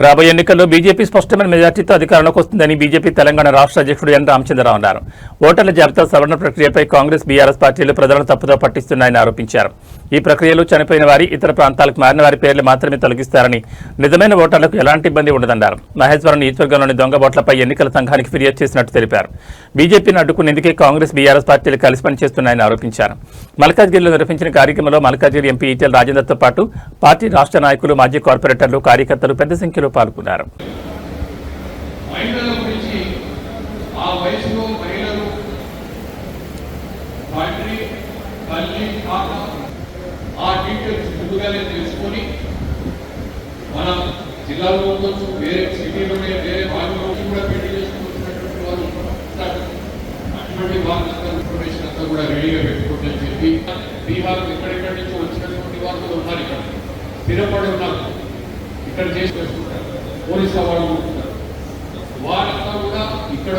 రాబోయే ఎన్నికల్లో బీజేపీ స్పష్టమైన మెజార్టీతో అధికారంలోకి వస్తుందని బీజేపీ తెలంగాణ రాష్ట్ర అధ్యక్షుడు ఎన్ రామచంద్రరావు అన్నారు. ఓటర్ల జాబితా సవరణ ప్రక్రియపై కాంగ్రెస్, బీఆర్ఎస్ పార్టీలు ప్రజలను తప్పుదో పట్టిస్తున్నాయని ఆరోపించారు. ఈ ప్రక్రియలో చనిపోయిన వారి, ఇతర ప్రాంతాలకు మారిన వారి పేర్లు మాత్రమే తొలగిస్తారని, నిజమైన ఓటర్లకు ఎలాంటి ఇబ్బంది ఉండదన్నారు. మహేశ్వరం నియోజకవర్గంలోని దొంగ ఓట్లపై ఎన్నికల సంఘానికి ఫిర్యాదు చేసినట్టు తెలిపారు. బీజేపీని అడ్డుకునేందుకే కాంగ్రెస్, బీఆర్ఎస్ పార్టీలు కలిసి పనిచేస్తున్నాయని ఆరోపించారు. మల్కాజ్గిరిలో నిర్వహించిన కార్యక్రమంలో మల్కాజ్గిరి ఎంపీ ఈటెల రాజేందర్తో పాటు పార్టీ రాష్ట్ర నాయకులు, మాజీ కార్పొరేటర్లు, కార్యకర్తలు పెద్ద సంఖ్యలో పాల్గొన్నారు. మన జిల్లాలో ఉండొచ్చు, వేరే సిటీలోనే వేరే భాగంలో కూడా పెళ్లి చేసుకుంటున్నటువంటి వారు అటువంటి వాళ్ళంతా ఇన్ఫర్మేషన్ అంతా కూడా రెడీగా పెట్టుకుంటని చెప్పి బీహార్ ఎక్కడెక్కడి నుంచి వచ్చినటువంటి వాళ్ళు కూడా ఉన్నారు. ఇక్కడ స్థిరపడి ఉన్నారు, ఇక్కడ చేసుకుంటారు. పోలీసు వాళ్ళు ఉంటున్నారు, వాళ్ళంతా కూడా ఇక్కడ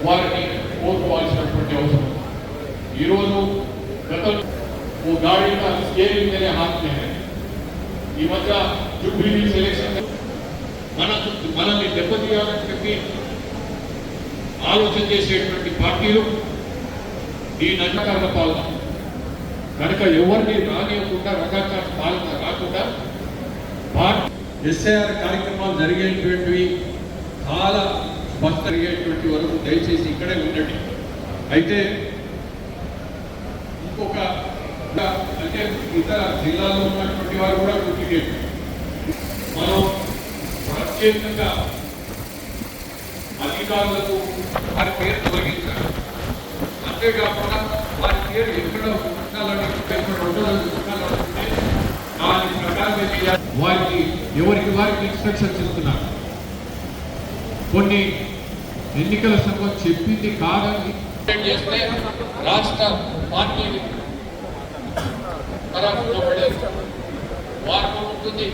వారిని కోరుకోవాల్సినటువంటి అవసరం. ఈరోజు గతంలో ఓ గాడి స్కేలింగ్ అనే హాత్ ఈ మధ్య జూబ్లీ సెలక్షన్ మనల్ని దెబ్బతీయాలని చెప్పి ఆలోచన చేసేటువంటి పార్టీలు ఈ నజకారుల పాలన కనుక ఎవరిని రానివ్వకుండా రకాల పాలన రాకుండా ఎస్ఐఆర్ కార్యక్రమాలు జరిగేటువంటివి చాలా భక్త జరిగేటువంటి వరకు దయచేసి ఇక్కడే ఉండండి. అయితే ఇంకొక అంటే ఇతర జిల్లాలో ఉన్నటువంటి వారు కూడా డూప్లికేట్ మనం ప్రత్యేకంగా అధికారులకు వారి పేరు తొలగించాలి. అంతేకాకుండా వారి పేరు ఎక్కడ ఉండాలని దాని ప్రకారంగా వారికి ఎవరికి వారికి ఇన్స్ట్రక్షన్స్ ఇస్తున్నారు. కొన్ని ఎన్నికల సంఘం చెప్పింది కాదని చేస్తే రాష్ట్ర పార్టీ వార్త ఉంటుంది.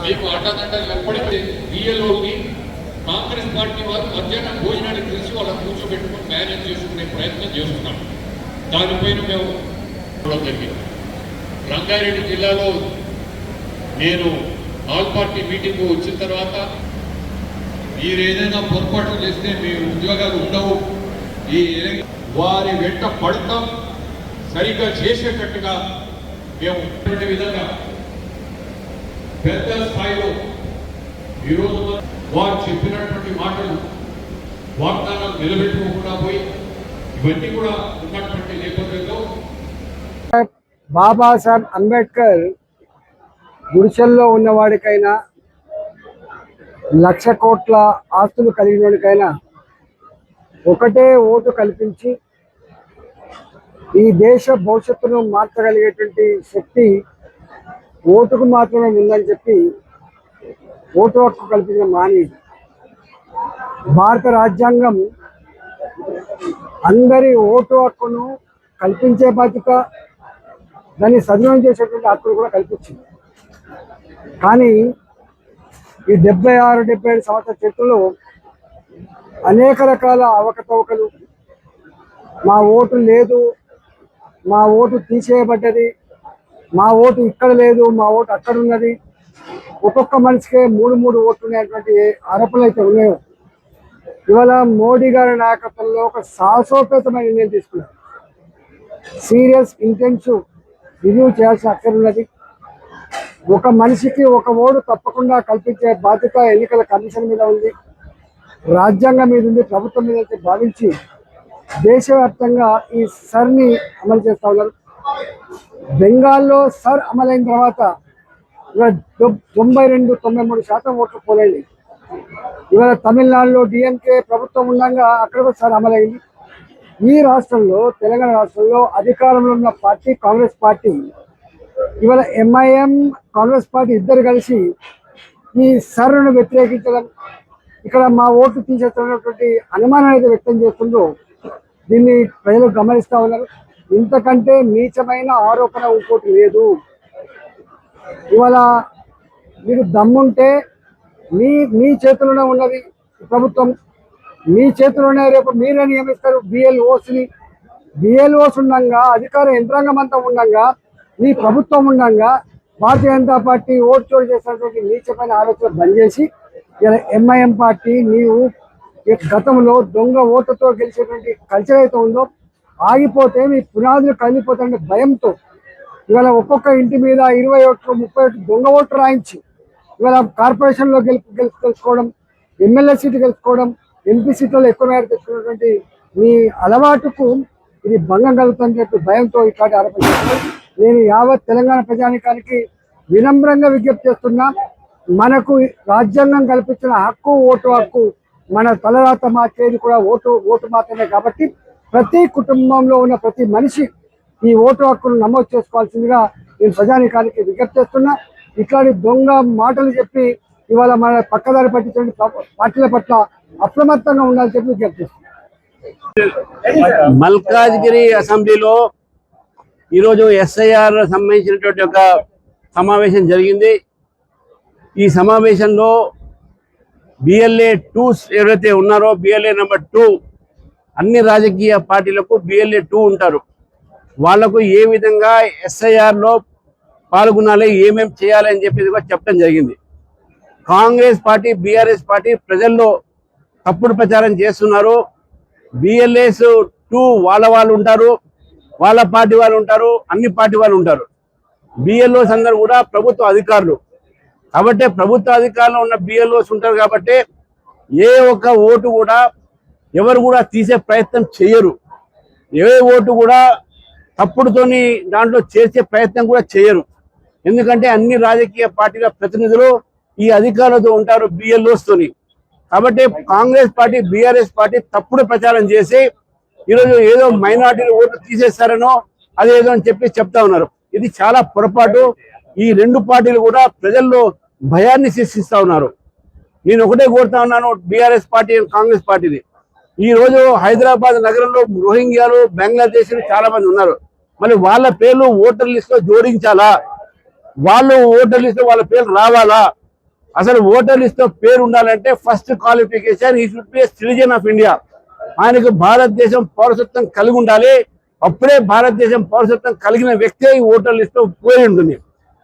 మీకు అండదండలు ఎప్పటికీ బిఎల్ఓని కాంగ్రెస్ పార్టీ వారు మధ్యాహ్నం భోజనానికి తెలిసి వాళ్ళని కూర్చోబెట్టుకుని మేనేజ్ చేసుకునే ప్రయత్నం చేస్తున్నాం. దానిపైన మేము జరిగింది. రంగారెడ్డి జిల్లాలో నేను ఆల్ పార్టీ మీటింగ్ వచ్చిన తర్వాత మీరు ఏదైనా పొరపాటు చేస్తే మీ ఉద్యోగాలు ఉండవు, ఈ వారి వెంట పడతాం, సరిగ్గా చేసేటట్టుగా మేము విధంగా పెద్ద స్థాయిలో ఈరోజు వారు చెప్పినటువంటి మాటలు వాగ్దానాలు నిలబెట్టుకోకుండా పోయి ఇవన్నీ కూడా ఉన్నటువంటి నేపథ్యంలో బాబాసాహెబ్ అంబేద్కర్ గుడిసెల్లో ఉన్నవాడికైనా, 1,00,000 కోట్ల ఆస్తులు కలిగినవాడికైనా ఒకటే ఓటు కల్పించి ఈ దేశ భవిష్యత్తును మార్చగలిగేటువంటి శక్తి ఓటుకు మాత్రమే ఉందని చెప్పి ఓటు హక్కు కల్పించిన మానేది. భారత రాజ్యాంగం అందరి ఓటు హక్కును కల్పించే బాధ్యత, దాన్ని సద్వినియోగం చేసేటువంటి హక్కులు కూడా కల్పించింది. కానీ ఈ 76-77 సంవత్సరాల చరిత్రలో అనేక రకాల అవకతవకలు, మా ఓటు లేదు, మా ఓటు తీసేయబడ్డది, మా ఓటు ఇక్కడ లేదు, మా ఓటు అక్కడ ఉన్నది, ఒక్కొక్క మనిషికే 3 ఓట్లు అనేటువంటి ఆరోపణలు అయితే ఉన్నాయో, ఇవాళ మోడీ గారి నాయకత్వంలో ఒక సాహసోపేతమైన నిర్ణయం తీసుకున్నారు. సీరియస్ ఇంటెన్సివ్ రివ్యూ చేయాల్సిన అక్కర ఉన్నది. ఒక మనిషికి ఒక ఓటు తప్పకుండా కల్పించే బాధ్యత ఎన్నికల కమిషన్ మీద ఉంది, రాజ్యాంగం మీద ఉంది, ప్రభుత్వం మీద అయితే భావించి దేశవ్యాప్తంగా ఈ సర్ని అమలు చేస్తూ ఉన్నారు. బెంగాల్లో సర్ అమలైన తర్వాత ఇవాళ 92-93% ఓట్లు పోలైంది. ఇవాళ తమిళనాడులో డిఎంకే ప్రభుత్వం ఉండగా అక్కడ కూడా సర్ అమలైంది. ఈ రాష్ట్రంలో, తెలంగాణ రాష్ట్రంలో అధికారంలో ఉన్న పార్టీ కాంగ్రెస్ పార్టీ, ఇవాళ ఎంఐఎం కాంగ్రెస్ పార్టీ ఇద్దరు కలిసి ఈ సర్ను వ్యతిరేకించడం, ఇక్కడ మా ఓట్లు తీసేస్తున్నటువంటి అనుమానాన్ని అయితే వ్యక్తం చేస్తుందో దీన్ని ప్రజలు గమనిస్తూ ఉన్నారు. ఇంతకంటే నీచమైన ఆరోపణ ఇంకోటి లేదు. ఇవాళ మీకు దమ్ముంటే మీ చేతిలోనే ఉన్నది ప్రభుత్వం, మీ చేతిలోనే రేపు మీరే నియమిస్తారు బిఎల్ఓస్ని. బిఎల్ఓస్ ఉండగా, అధికార యంత్రాంగం అంతా ఉండగా, మీ ప్రభుత్వం ఉండగా భారతీయ జనతా పార్టీ ఓటు చోటు చేసినటువంటి నీచమైన ఆలోచన బంద్ చేసి ఇలా ఎంఐఎం పార్టీ నీవు గతంలో దొంగ ఓటుతో గెలిచేటువంటి కల్చర్ అయితే ఉందో ఆగిపోతే మీ పునాదులు కలిగిపోతాయనే భయంతో ఇవాళ ఒక్కొక్క ఇంటి మీద 20 ఓట్లు 30 ఓట్లు దొంగ ఓట్లు రాయించి ఇవాళ కార్పొరేషన్లో గెలుచుకోవడం, ఎమ్మెల్యే సీటు గెలుచుకోవడం, ఎంపీ సీట్లలో ఎక్కువ మేర తెచ్చుకున్నటువంటి మీ అలవాటుకు ఇది భంగం కలుగుతుందని చెప్పి భయంతో ఇట్లాంటి ఆరోపణ చేస్తున్నారు. నేను యావత్ తెలంగాణ ప్రజానికానికి వినమ్రంగా విజ్ఞప్తి చేస్తున్నా, మనకు రాజ్యాంగం కల్పించిన హక్కు ఓటు హక్కు, మన తలరాత మార్చేది కూడా ఓటు మాత్రమే. కాబట్టి ప్రతి కుటుంబంలో ఉన్న ప్రతి మనిషి ఈ ఓటు హక్కును నమోదు చేసుకోవాల్సిందిగా నేను ప్రజానికానికి విజ్ఞప్తి చేస్తున్నా. ఇట్లాంటి దొంగ మాటలు చెప్పి ఇవాళ మన పక్కదారి పట్టించే పార్టీల పట్ల అప్రమత్తంగా ఉండాలని చెప్పి విజ్ఞప్తి చేస్తున్నా. మల్కాజ్గిరి అసెంబ్లీలో ఈరోజు ఎస్ఐఆర్ సంబంధించినటువంటి ఒక సమావేశం జరిగింది. ఈ సమావేశంలో బిఎల్ఏ 2 ఎవరైతే ఉన్నారో బిఎల్ఏ నెంబర్ 2 అన్ని రాజకీయ పార్టీలకు బిఎల్ఏ 2 ఉంటారు. వాళ్లకు ఏ విధంగా ఎస్ఐఆర్లో పాల్గొనాలి, ఏమేమి చేయాలి అని చెప్పేది కూడా చెప్పడం జరిగింది. కాంగ్రెస్ పార్టీ బీఆర్ఎస్ పార్టీ ప్రజల్లో తప్పుడు ప్రచారం చేస్తున్నారు. బిఎల్ఏస్ 2 వాళ్ళు ఉంటారు, వాళ్ళ పార్టీ వాళ్ళు ఉంటారు, అన్ని పార్టీ వాళ్ళు ఉంటారు. బిఎల్ఓస్ అందరూ కూడా ప్రభుత్వ అధికారులు కాబట్టి ప్రభుత్వ అధికారంలో ఉన్న బిఎల్ఓస్ ఉంటారు కాబట్టి ఏ ఒక్క ఓటు కూడా ఎవరు కూడా తీసే ప్రయత్నం చేయరు. ఏ ఓటు కూడా తప్పుడుతోని దాంట్లో చేసే ప్రయత్నం కూడా చేయరు. ఎందుకంటే అన్ని రాజకీయ పార్టీల ప్రతినిధులు ఈ అధికారులతో ఉంటారు బిఎల్ఓస్ తోని. కాబట్టి కాంగ్రెస్ పార్టీ బీఆర్ఎస్ పార్టీ తప్పుడు ప్రచారం చేసి ఈరోజు ఏదో మైనార్టీలు ఓట్లు తీసేస్తారనో అదేదో అని చెప్పి చెప్తా ఉన్నారు. ఇది చాలా పొరపాటు. ఈ రెండు పార్టీలు కూడా ప్రజల్లో భయాన్ని సృష్టిస్తా ఉన్నారు. నేను ఒకటే కోరుతా ఉన్నాను బీఆర్ఎస్ పార్టీ కాంగ్రెస్ పార్టీని. ఈ రోజు హైదరాబాద్ నగరంలో రోహింగ్యాలు బంగ్లాదేశ్ చాలా మంది ఉన్నారు. మరి వాళ్ళ పేర్లు ఓటర్ లిస్ట్ లో జోడించాలా? వాళ్ళు ఓటర్ లిస్ట్ లో వాళ్ళ పేర్లు రావాలా? అసలు ఓటర్ లిస్ట్ లో పేరు ఉండాలంటే ఫస్ట్ క్వాలిఫికేషన్ ఈ should be citizen of India. ఆయనకు భారతదేశం పౌరసత్వం కలిగి ఉండాలి. అప్పుడే భారతదేశం పౌరసత్వం కలిగిన వ్యక్తే ఈ ఓటర్ లిస్ట్ లో పోయి ఉంటుంది.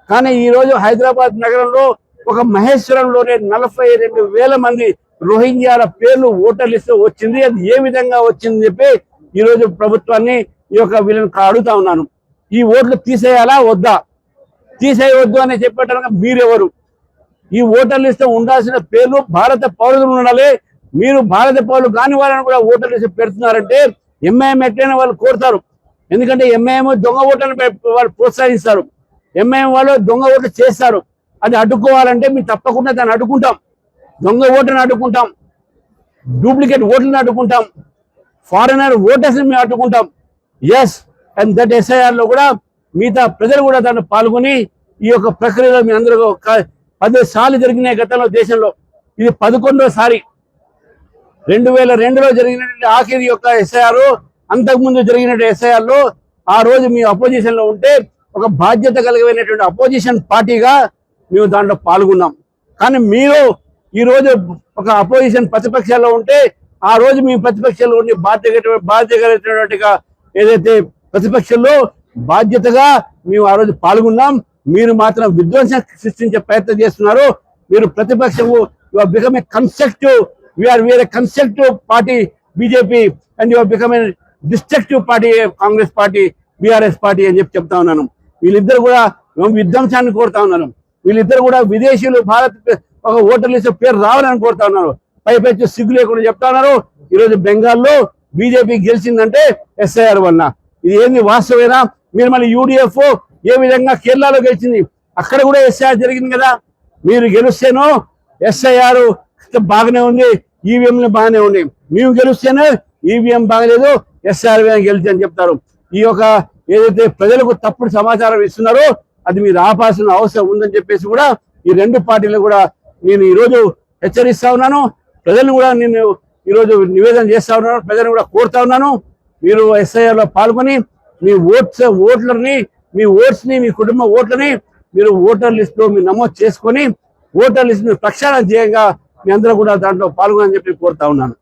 కానీ ఈ రోజు హైదరాబాద్ నగరంలో ఒక మహేశ్వరంలోనే 42,000 మంది రోహింగ్యాల పేర్లు ఓటర్ లిస్ట్ లో వచ్చింది. అది ఏ విధంగా వచ్చిందని చెప్పి ఈ రోజు ప్రభుత్వాన్ని ఈ యొక్క వీళ్ళని అడుగుతా ఉన్నాను. ఈ ఓట్లు తీసేయాలా వద్దా? తీసేయవద్దు అని చెప్పేటానికి మీరెవరు? ఈ ఓటర్ లిస్ట్ ఉండాల్సిన పేర్లు భారత పౌరులు ఉండాలి. మీరు భారత పౌరులు కాని వాళ్ళని కూడా ఓటర్ లిస్ట్ పెడుతున్నారంటే ఎంఐఎం ఎట్లయినా వాళ్ళు కోరుతారు. ఎందుకంటే ఎంఐఎం దొంగ ఓట్లను వాళ్ళు ప్రోత్సహిస్తారు. ఎంఐఎం వాళ్ళు దొంగ ఓట్లు చేస్తారు. అది అడ్డుకోవాలంటే మేము తప్పకుండా దాన్ని అడ్డుకుంటాం. దొంగ ఓట్లను అడ్డుకుంటాం, డూప్లికేట్ ఓట్లను అడ్డుకుంటాం, ఫారినర్ ఓటర్స్ మేము అడ్డుకుంటాం. ఎస్ అండ్ దట్ ఎస్ఐఆర్ లో కూడా మిగతా ప్రజలు కూడా దాన్ని పాల్గొని ఈ యొక్క ప్రక్రియలో మీ అందరూ 10 సార్లు జరిగినాయి గతంలో దేశంలో. ఇది 11వ సారి. 2002లో జరిగినటువంటి ఆఖరి యొక్క ఎస్ఐఆర్, అంతకుముందు జరిగినటువంటి ఎస్ఐఆర్ లో ఆ రోజు మీ అపోజిషన్ లో ఉంటే ఒక బాధ్యత కలిగినటువంటి అపోజిషన్ పార్టీగా మేము దాంట్లో పాల్గొన్నాం. కానీ మీరు ఈ రోజు ఒక అపోజిషన్ ప్రతిపక్షాల్లో ఉంటే ఆ రోజు మీ ప్రతిపక్షంలో ఉండి బాధ్యతగా ఏదైతే ప్రతిపక్షంలో బాధ్యతగా మేము ఆ రోజు పాల్గొన్నాం. మీరు మాత్రం విధ్వంసం సృష్టించే ప్రయత్నం చేస్తున్నారు. మీరు ప్రతిపక్షము you are become a constructive, we are constructive party BJP and you are become a destructive party Congress party BRS party అని చెప్తా ఉన్నాను. వీళ్ళిద్దరు కూడా విధ్వంసాన్ని కోరుతా ఉన్నాను. వీళ్ళిద్దరు కూడా విదేశీయులు భారత్ ఒక ఓటర్ లిస్ట్ పేరు రావాలని కోరుతా ఉన్నారు. పైపెచ్చు సిగ్గు లేకుండా చెప్తా ఉన్నారు. ఈరోజు బెంగాల్లో బీజేపీ గెలిచిందంటే ఎస్ఐఆర్ వల్ల. ఇది ఏంది వాస్తవేనా? మీరు మళ్ళీ యూడిఎఫ్ ఏ విధంగా కేరళలో గెలిచింది, అక్కడ కూడా ఎస్ఐఆర్ జరిగింది కదా. మీరు గెలిస్తేనో ఎస్ఐఆర్ బాగానే ఉంది, ఈవీఎంలు బాగానే ఉన్నాయి. మేము గెలిస్తేనే ఈవీఎం బాగలేదు, ఎస్ఐఆర్ గెలిచి అని చెప్తారు. ఈ యొక్క ఏదైతే ప్రజలకు తప్పుడు సమాచారం ఇస్తున్నారో అది మీరు ఆపాల్సిన అవసరం ఉందని చెప్పేసి కూడా ఈ రెండు పార్టీలు కూడా నేను ఈరోజు హెచ్చరిస్తా ఉన్నాను. ప్రజలను కూడా నేను ఈరోజు నివేదన చేస్తా ఉన్నాను. ప్రజలను కూడా కోరుతా ఉన్నాను. మీరు ఎస్ఐఆర్ లో పాల్గొని మీ ఓట్స్ని మీ కుటుంబ ఓట్లని మీరు ఓటర్ లిస్ట్ లో మీరు నమోదు చేసుకొని ఓటర్ లిస్ట్ ప్రక్షాళన చేయంగా మీ అందరూ కూడా దాంట్లో పాల్గొనని చెప్పి కోరుతా ఉన్నాను.